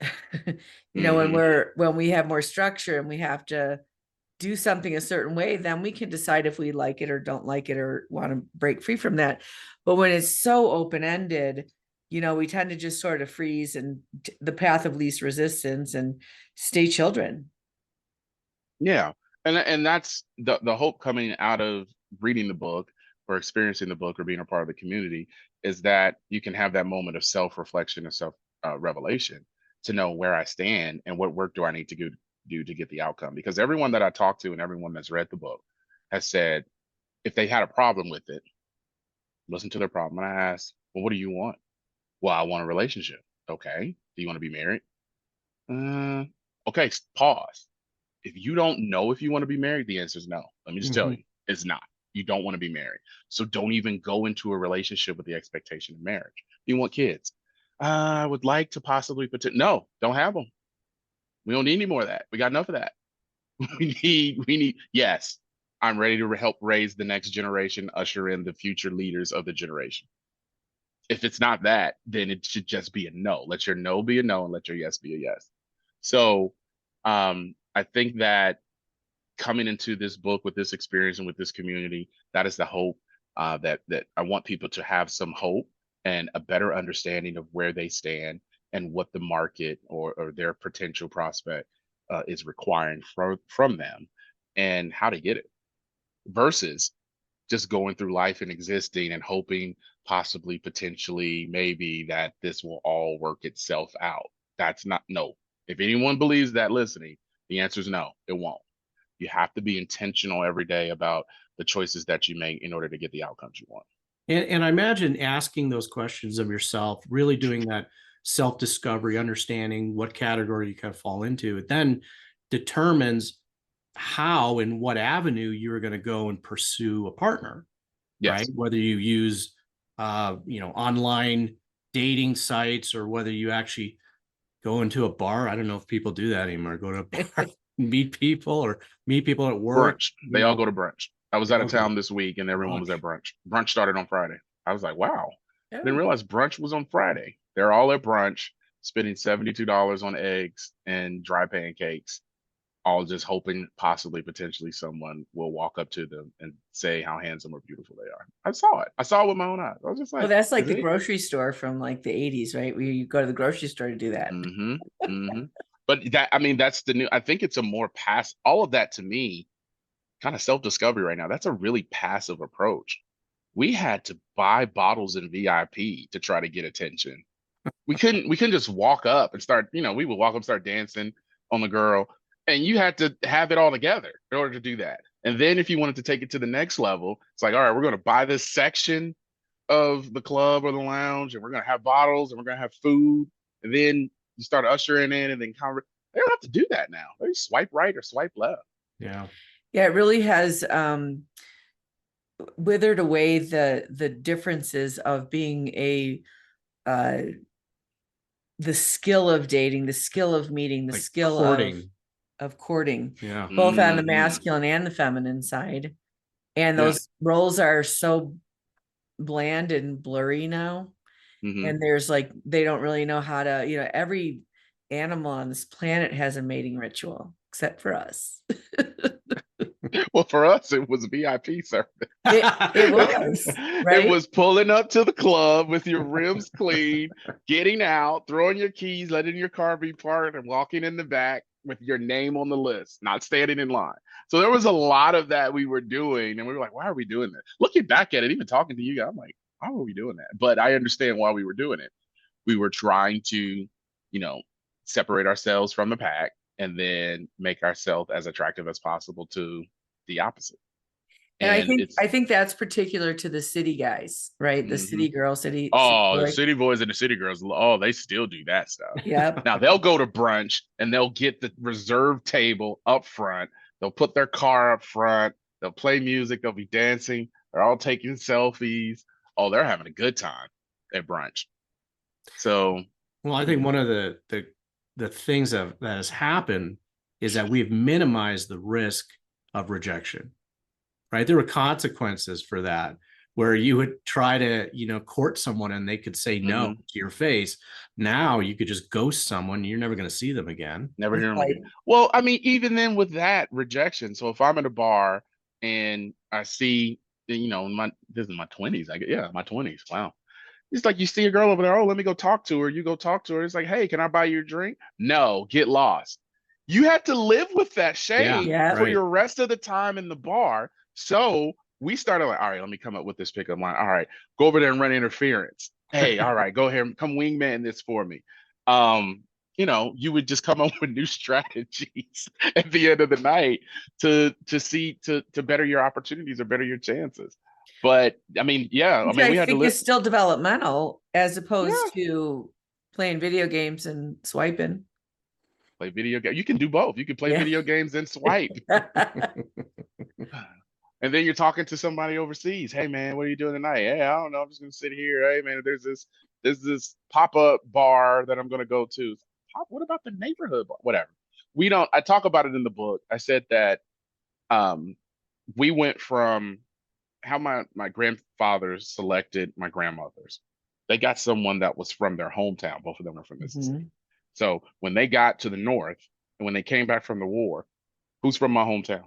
Mhm. When we have more structure and we have to do something a certain way, then we can decide if we like it or don't like it or want to break free from that. But when it's so open-ended, we tend to just sort of freeze and the path of least resistance and stay children. Yeah. And that's the hope coming out of reading the book or experiencing the book or being a part of the community is that you can have that moment of self-reflection and self revelation to know where I stand and what work do I need to do to get the outcome. Because everyone that I talked to and everyone that's read the book has said if they had a problem with it, listen to their problem. And I asked, well, what do you want? Well, I want a relationship. Okay. Do you want to be married? Uh, okay. Pause. If you don't know if you want to be married, the answer is no. Let me just tell Mhm. you, it's not. You don't want to be married. So don't even go into a relationship with the expectation of marriage. You want kids. I would like to possibly no, don't have them. We don't need any more of that. We got enough of that. Yes, I'm ready to help raise the next generation, usher in the future leaders of the generation. If it's not that, then it should just be a no. Let your no be a no and let your yes be a yes. So I think that coming into this book with this experience and with this community, that is the hope that I want people to have some hope and a better understanding of where they stand and what the market or their potential prospect is requiring from them and how to get it versus just going through life and existing and hoping possibly potentially maybe that this will all work itself out. That's not no. If anyone believes that listening, the answer is no, it won't. You have to be intentional every day about the choices that you make in order to get the outcomes you want. And I imagine asking those questions of yourself, really doing that self-discovery, understanding what category you kind of fall into, it then determines how and what avenue you're going to go and pursue a partner, right? Yes. Whether you use online dating sites or whether you actually go into a bar. I don't know if people do that anymore. Go to a bar, meet people or meet people at work, Brunch. They all go to brunch. I was they out all of go to town this week and everyone was brunch. at brunch. Brunch started on Friday. I was like, wow. Didn't Oh, realize brunch was on Friday. They're all at brunch, spending $72 on eggs and dry pancakes all just hoping possibly potentially someone will walk up to them and say how handsome or beautiful they are. I saw it. I saw it with my own eyes. I was just Well, like, that's like is the it? grocery store from like the 80s, right? Where you go to the grocery store to do that. Mm-hmm. Mm-hmm. But that, I mean, that's the new, I think it's a more all of that to me, kind of self-discovery right now. That's a really passive approach. We had to buy bottles in VIP to try to get attention. We couldn't just walk up and start, we would walk up, start dancing on the girl, and you had to have it all together in order to do that. And then if you wanted to take it to the next level, it's like, all right, we're going to buy this section of the club or the lounge, and we're going to have bottles and we're going to have food. And then you start ushering in and then they don't have to do that now. They swipe right or swipe left. Yeah. Yeah, it really has withered away the differences of being uh the skill of dating, the skill of meeting, the Like skill courting. of courting, Yeah. both on the Mhm. masculine and the feminine side. And Yeah. those roles are so bland and blurry now. Mhm. And there's like, they don't really know how to, every animal on this planet has a mating ritual, except for us. Well, for us, it was VIP service. It was, It right? was pulling up to the club with your rims clean, getting out, throwing your keys, letting your car be parked, and walking in the back with your name on the list, not standing in line. So there was a lot of that we were doing, and we were like, "Why are we doing this?" Looking back at it, even talking to you guys, I'm like, "Why were we doing that?" But I understand why we were doing it. We were trying to, separate ourselves from the pack and then make ourselves as attractive as possible to the opposite. And I And think it's I think that's particular to the city guys, right? The mhm. city girl, city Oh, the boy. city boys and the city girls, oh, they still do that stuff. Yep. Now they'll go to brunch and they'll get the reserved table up front. They'll put their car up front. They'll play music. They'll be dancing. They're all taking selfies. Oh, they're having a good time at brunch. So, Well, I think one of the things that has happened is that we've minimized the risk of rejection, right? There were consequences for that, where you would try to, court someone and they could say no mhm, to your face. Now you could just ghost someone. You're never going to see them again. never That's hear them right. again. Well, I mean, even then with that rejection. So if I'm at a bar and I see, this is my 20s. Yeah, my 20s. Wow. It's like you see a girl over there. Oh, let me go talk to her. You go talk to her. It's like, hey, can I buy you a drink? No, get lost. You had to live with that Yeah, shame Yeah. for right. your rest of the time in the bar. So we started like, all right, let me come up with this pickup line. All right, go over there and run interference. Hey, all right, go ahead, come wingman this for me. Um, you would just come up with new strategies at the end of the night to better your opportunities or better your chances. But I mean, yeah, I Which mean, I we had to think live. is still developmental as Yeah, opposed to playing video games and swiping. play video game. You can do both. You can play Yeah. video games and swipe. And then you're talking to somebody overseas. Hey man, what are you doing tonight? Hey, I don't know. I'm just gonna sit here. Hey man, there's this pop-up bar that I'm gonna go to. What about the neighborhood bar? Whatever. We don't. I talk about it in the book. I said that um, we went from how my grandfathers selected my grandmothers. They got someone that was from their hometown. Both of them are from Mississippi. Mhm. So when they got to the north and when they came back from the war, who's from my hometown?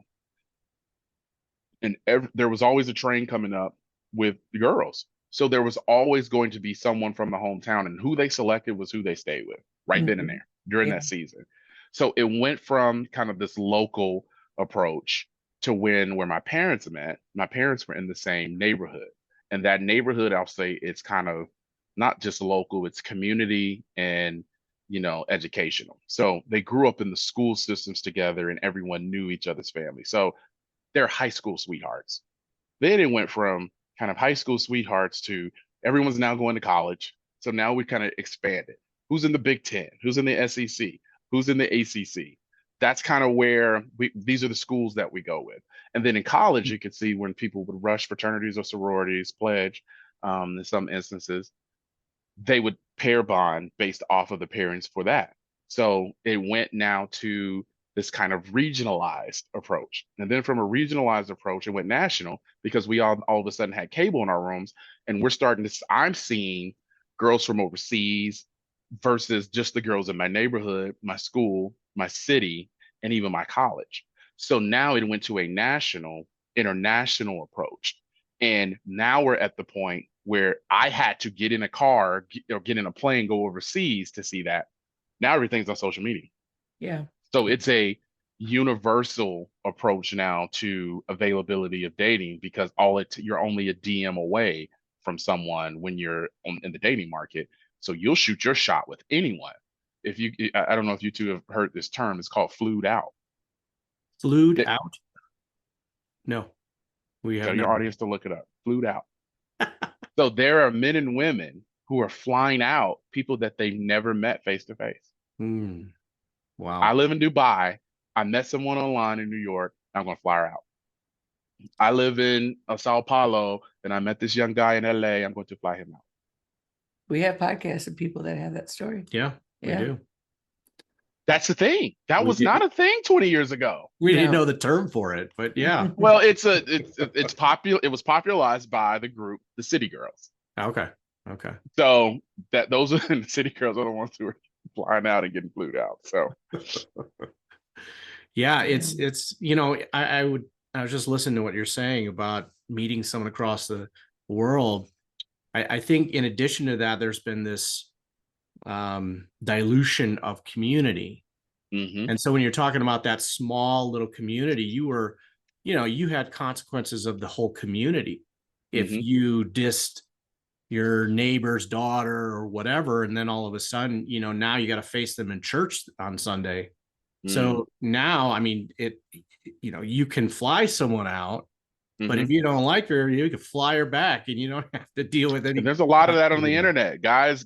And there was always a train coming up with the girls. So there was always going to be someone from the hometown, and who they selected was who they stayed with right then and Mhm. there during Yeah. that season. So it went from kind of this local approach to where my parents met. My parents were in the same neighborhood, and that neighborhood, I'll say, it's kind of not just local; it's community and educational. So they grew up in the school systems together, and everyone knew each other's family. So they're high school sweethearts. Then it went from kind of high school sweethearts to everyone's now going to college. So now we kind of expanded. Who's in the Big Ten? Who's in the SEC? Who's in the ACC? That's kind of where these are the schools that we go with. And then in college, you could see when people would rush fraternities or sororities, pledge, in some instances, they would pair bond based off of the parents for that. So it went now to this kind of regionalized approach. And then from a regionalized approach, it went national because we all of a sudden had cable in our rooms. And I'm seeing girls from overseas versus just the girls in my neighborhood, my school, my city. and even my college. So now it went to a international approach. And now we're at the point where I had to get in a car or get in a plane, go overseas to see that. Now everything's on social media. Yeah. So it's a universal approach now to availability of dating, because you're only a DM away from someone when you're in the dating market. So you'll shoot your shot with anyone. If you, I don't know if you two have heard this term, it's called flued out. Flued That- out? No, we have Tell your never. audience to look it up. Flued out. So there are men and women who are flying out people that they've never met face to face. Hmm. Wow. I live in Dubai. I met someone online in New York. I'm going to fly her out. I live in Sao Paulo, and I met this young guy in LA. I'm going to fly him out. We have podcasts of people that have that story. Yeah, we Yeah. do. That's the thing. That We was did- not a thing 20 years ago. We didn't No. know the term for it, but yeah. Well, it's popular. It was popularized by the group, the City Girls. Okay. Okay. So those are the City Girls are the ones who are flying out and getting flued out. So Yeah, it's I was just listening to what you're saying about meeting someone across the world. I think in addition to that, there's been this dilution of community. mhm, And so when you're talking about that small little community, you had consequences of the whole community. If Mhm. you dissed your neighbor's daughter or whatever, and then all of a sudden, now you got to face them in church on Sunday. mm, So now, I mean, you can fly someone out, but if mhm. you don't like her, you can fly her back and you don't have to deal with any. And there's a lot of that on the internet. Girls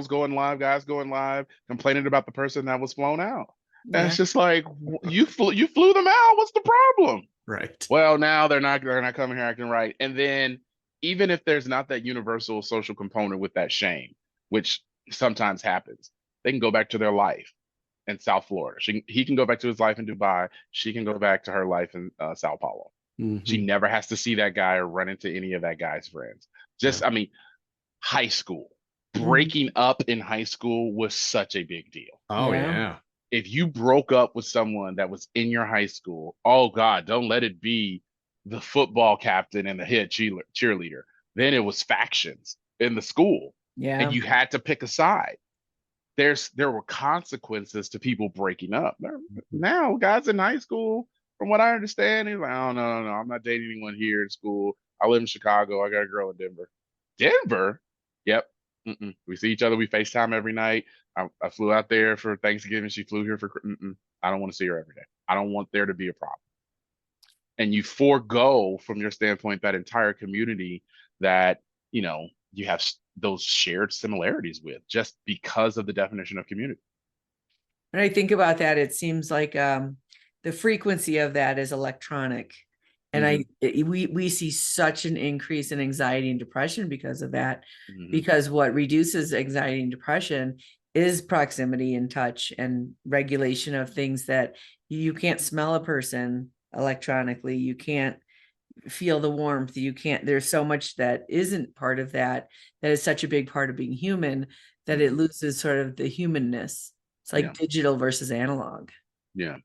going live, guys going live, complaining about the person that was flown out. And Yeah. it's just like, you flew them out. What's the problem? Right. Well, now they're not coming here acting right. And then even if there's not that universal social component with that shame, which sometimes happens, they can go back to their life in South Florida. He can go back to his life in Dubai. She can go back to her life in Sao Paulo. She Mhm. never has to see that guy or run into any of that guy's friends. Just, I mean, high school. Mhm. Breaking up in high school was such a big deal. Oh Yeah. yeah. If you broke up with someone that was in your high school, oh God, don't let it be the football captain and the head cheerleader. Then it was factions in the school, Yeah. and you had to pick a side. There were consequences to people breaking up. Now, guys in high school, from what I understand, he's like, oh no, I'm not dating anyone here in school. I live in Chicago. I got a girl in Denver. Denver? Yep. We see each other. We FaceTime every night. I flew out there for Thanksgiving. She flew here for. I don't want to see her every day. I don't want there to be a problem. And you forego, from your standpoint, that entire community that you have those shared similarities with, just because of the definition of community. When I think about that, it seems like the frequency of that is electronic. And we see such an increase in anxiety and depression because of that, Mhm. because what reduces anxiety and depression is proximity and touch and regulation of things that you can't smell a person electronically. You can't feel the warmth. There's so much that isn't part of that is such a big part of being human that it loses sort of the humanness. It's like Yeah. digital versus analog. Yeah.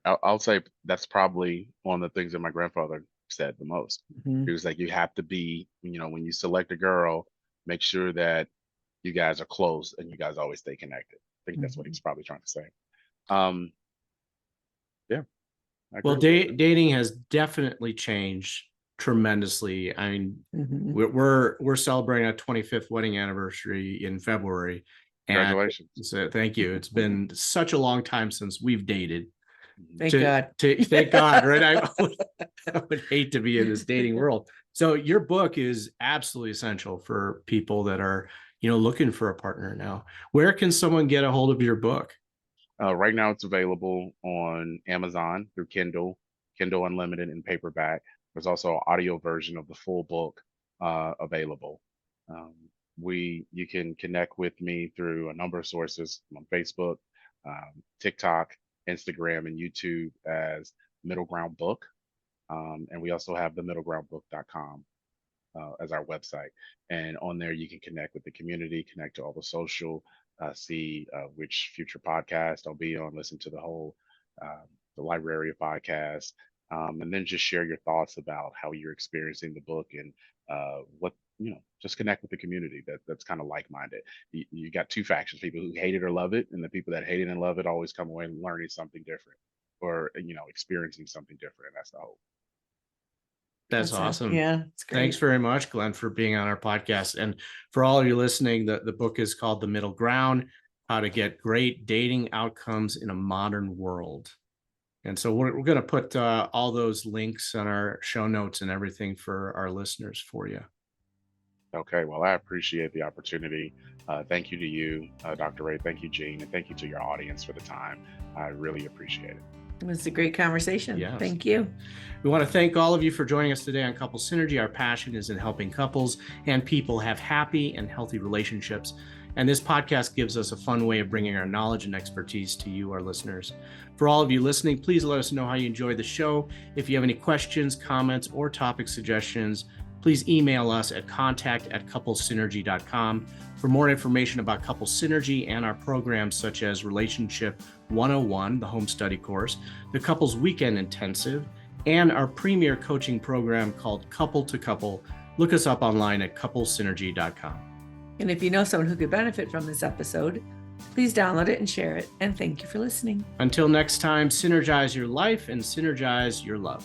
I'll say that's probably one of the things that my grandfather said the most. Mhm. He was like, you have to be, when you select a girl, make sure that you guys are close and you guys always stay connected. I think that's what he's probably trying to say. Yeah. I Well, agree with that. dating has definitely changed tremendously. I mean, Mhm. we're celebrating our 25th wedding anniversary in February. Congratulations. So thank you. It's been such a long time since we've dated. Thank God. Thank God, right? I would hate to be in this dating world. So your book is absolutely essential for people that are, looking for a partner now. Where can someone get a hold of your book? Right now, it's available on Amazon through Kindle Unlimited, and paperback. There's also an audio version of the full book available. You can connect with me through a number of sources. I'm on Facebook, TikTok, Instagram, and YouTube as Middle Ground Book. And we also have the middlegroundbook.com as our website. And on there, you can connect with the community, connect to all the social see which future podcast I'll be on, listen to the library of podcasts, and then just share your thoughts about how you're experiencing the book and what, just connect with the community that's kind of like-minded. You got two factions: people who hate it or love it, and the people that hate it and love it always come away learning something different, or experiencing something different. And that's the hope. That's awesome. Yeah, it's great. Thanks very much, Glenn, for being on our podcast. And for all of you listening, the book is called The Middle Ground: How to Get Great Dating Outcomes in a Modern World. And so we're going to put all those links on our show notes and everything for our listeners for you. Okay, well, I appreciate the opportunity. Thank you to you, Dr. Ray. Thank you, Gene. And thank you to your audience for the time. I really appreciate it. It was a great conversation. Yes. Thank you. We want to thank all of you for joining us today on Couple Synergy. Our passion is in helping couples and people have happy and healthy relationships. And this podcast gives us a fun way of bringing our knowledge and expertise to you, our listeners. For all of you listening, please let us know how you enjoyed the show. If you have any questions, comments, or topic suggestions, please email us at contact@couplesynergy.com. For more information about Couple Synergy and our programs such as Relationship 101, the home study course, the Couples Weekend Intensive, and our premier coaching program called Couple to Couple, look us up online at couplesynergy.com. And if you know someone who could benefit from this episode, please download it and share it. And thank you for listening. Until next time, synergize your life and synergize your love.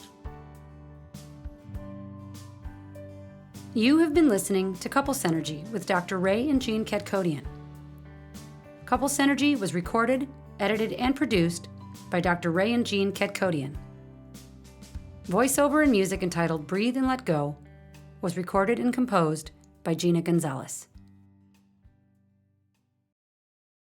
You have been listening to Couple Synergy with Dr. Ray and Jean Ketkodian. Couple Synergy was recorded, edited, and produced by Dr. Ray and Jean Ketkodian. Voiceover and music entitled Breathe and Let Go was recorded and composed by Gina Gonzalez.